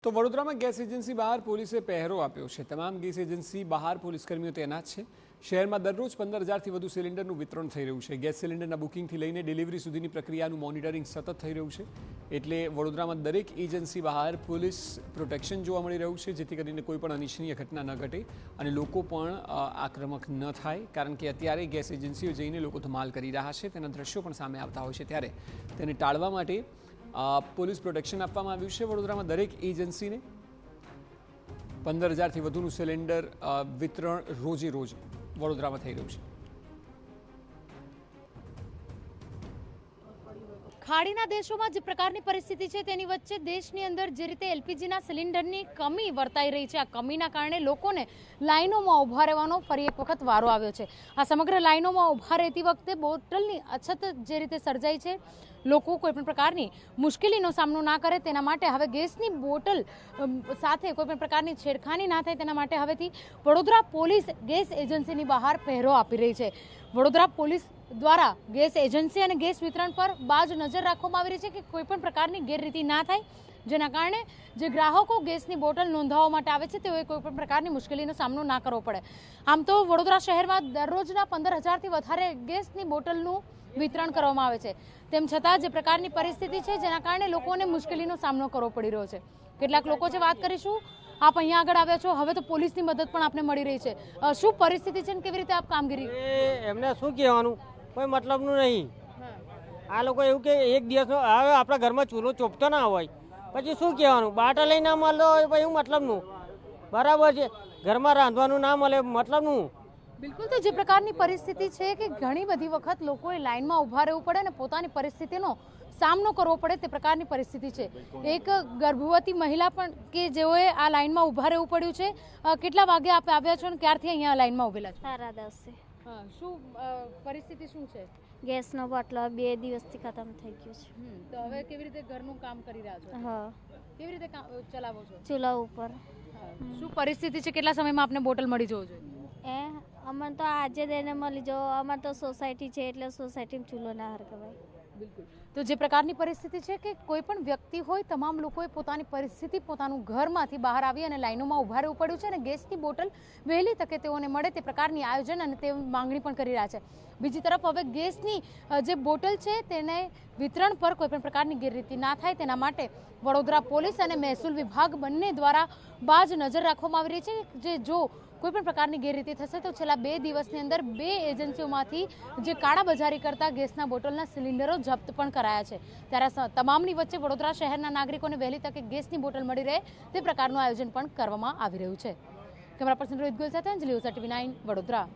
તો વડોદરામાં gas agency બહાર પોલીસે પહેરો આપ્યો છે। તમામ ગેસ એજન્સી બહાર પોલીસકર્મીઓ તૈનાત છે। શહેરમાં દરરોજ 15,000થી વધુ સિલિન્ડરનું વિતરણ થઈ રહ્યું છે। ગેસ સિલિન્ડરના બુકિંગથી લઈને ડિલિવરી સુધીની પ્રક્રિયાનું મોનિટરિંગ સતત થઈ રહ્યું છે। એટલે વડોદરામાં દરેક એજન્સી બહાર પોલીસ પ્રોટેક્શન જોવા મળી રહ્યું છે, જેથી કરીને કોઈ પણ અનિચ્છનીય ઘટના ન ઘટે અને લોકો પણ આક્રમક ન થાય। કારણ કે અત્યારે ગેસ એજન્સીઓ જઈને લોકો ધમાલ કરી રહ્યા છે, તેના દ્રશ્યો પણ સામે આવતા હોય છે, ત્યારે તેને ટાળવા માટે પોલીસ પ્રોટેક્શન આપવામાં આવ્યું છે। વડોદરામાં દરેક એજન્સીને 15,000થી વધુનું સિલિન્ડર વિતરણ રોજે રોજ વડોદરામાં થઈ રહ્યું છે। ખાડીના દેશોમાં જે પ્રકારની પરિસ્થિતિ છે તેની વચ્ચે દેશની અંદર જે રીતે એલપીજીના સિલિન્ડરની કમી વર્તાઈ રહી છે, આ કમીના કારણે લોકોને લાઈનોમાં ઊભા રહેવાનો ફરી એક વખત વારો આવ્યો છે। આ સમગ્ર લાઈનોમાં ઊભા રહેતી વખતે બોટલની અછત જે રીતે સર્જાઈ છે, લોકો કોઈપણ પ્રકારની મુશ્કેલીનો સામનો ના કરે તેના માટે હવે ગેસની બોટલ સાથે કોઈપણ પ્રકારની છેડખાની ના થાય તેના માટે હવેથી વડોદરા પોલીસ ગેસ એજન્સીની બહાર પહેરો આપી રહી છે। વડોદરા પોલીસ દ્વારા ગેસ એજન્સી અને ગેસ વિતરણ પર બાજ નજર રાખવામાં આવી રહી છે કે કોઈપણ પ્રકારની ગેરરીતિ ના થાય, જેના કારણે જે ગ્રાહકો ગેસની બોટલ નોંધાવવા માટે આવે છે તેઓએ કોઈપણ પ્રકારની મુશ્કેલીનો સામનો ના કરવો પડે। આમ તો વડોદરા શહેરમાં દરરોજના 15,000થી વધારે ગેસની બોટલનું વિતરણ કરવામાં આવે છે, તેમ છતાં જે પ્રકારની પરિસ્થિતિ છે જેના કારણે લોકોને મુશ્કેલીનો સામનો કરવો પડી રહ્યો છે। કેટલાક લોકો જે વાત કરીશું, આપ અહીંયા આગળ આવ્યા છો, હવે તો પોલીસની મદદ પણ આપને મળી રહી છે, શું પરિસ્થિતિ છે અને કેવી રીતે આપ કામગીરી? એમને શું કહેવાનું, કોઈ મતલબનું નહીં। આ લોકો એવું કે એક દિવસ હવે આપણા ઘરમાં ચૂલો ચોપતો ના હોય, પછી શું કહેવાનું, બાટા લઈ ના મળે હોય પછી એવું મતલબનું, બરાબર છે, ઘરમાં રાંધવાનું ના મળે મતલબનું। બિલકુલ, તો જે પ્રકારની પરિસ્થિતિ છે કે ઘણી બધી વખત લોકોએ લાઈનમાં ઊભા રહેવું પડે અને પોતાની પરિસ્થિતિનો સામનો કરવો પડે તે પ્રકારની પરિસ્થિતિ છે। એક ગર્ભવતી મહિલા પણ કે જેઓએ આ લાઈનમાં ઊભા રહેવું પડ્યું છે। કેટલા વાગે આપ આવ્યા છો અને ક્યારથી અહીંયા લાઈનમાં ઊભેલા છો? 10:30। શું પરિસ્થિતિ શું છે? ગેસનો બાટલો 2 દિવસથી ખતમ થઈ ગયો છે। તો હવે કેવી રીતે ઘરનું કામ કરી રહ્યા છો? હા, કેવી રીતે ચલાવો છો? ચૂલા ઉપર। શું પરિસ્થિતિ છે, કેટલા સમયમાં આપને બોટલ મળી જવું જોઈએ? અમને તો આજે દઈને મળી જાઓ, અમારે તો સોસાયટી છે એટલે સોસાયટીમાં ચૂલો ના હરગવાય। બિલકુલ, તો જે પ્રકારની પરિસ્થિતિ છે કે કોઈ પણ વ્યક્તિ હોય, તમામ લોકોએ પોતાની પરિસ્થિતિ પોતાનું ઘરમાંથી બહાર આવી અને લાઈનોમાં ઊભા રહેવું પડ્યું છે અને ગેસની બોટલ વહેલી તકે તેઓને મળે તે પ્રકારની આયોજન અને તે માંગણી પણ કરી રહ્યા છે। બીજી તરફ હવે ગેસની જે બોટલ છે તેને વિતરણ પર કોઈપણ પ્રકારની ગેરરીતિ ના થાય તેના માટે વડોદરા પોલીસ અને મહેસૂલ વિભાગ બંને દ્વારા બાજ નજર રાખવામાં આવી રહી છે જે જો કોઈપણ પ્રકારની ગેરરીતિ થશે તો છેલ્લા 2 દિવસની અંદર 2 એજન્સીઓમાંથી જે કાળાબજારી કરતા ગેસના બોટલના સિલિન્ડરો જપ્ત પણ કરાયા છે। ત્યારે તમામની વચ્ચે વડોદરા શહેરના નાગરિકોને વહેલી તકે ગેસની બોટલ મળી રહે તે પ્રકારનું આયોજન પણ કરવામાં આવી રહ્યું છે। કેમેરા પર્સન રોહિત ગોયલ સાથે અંજલિ ઓઝા, TV9 વડોદરા।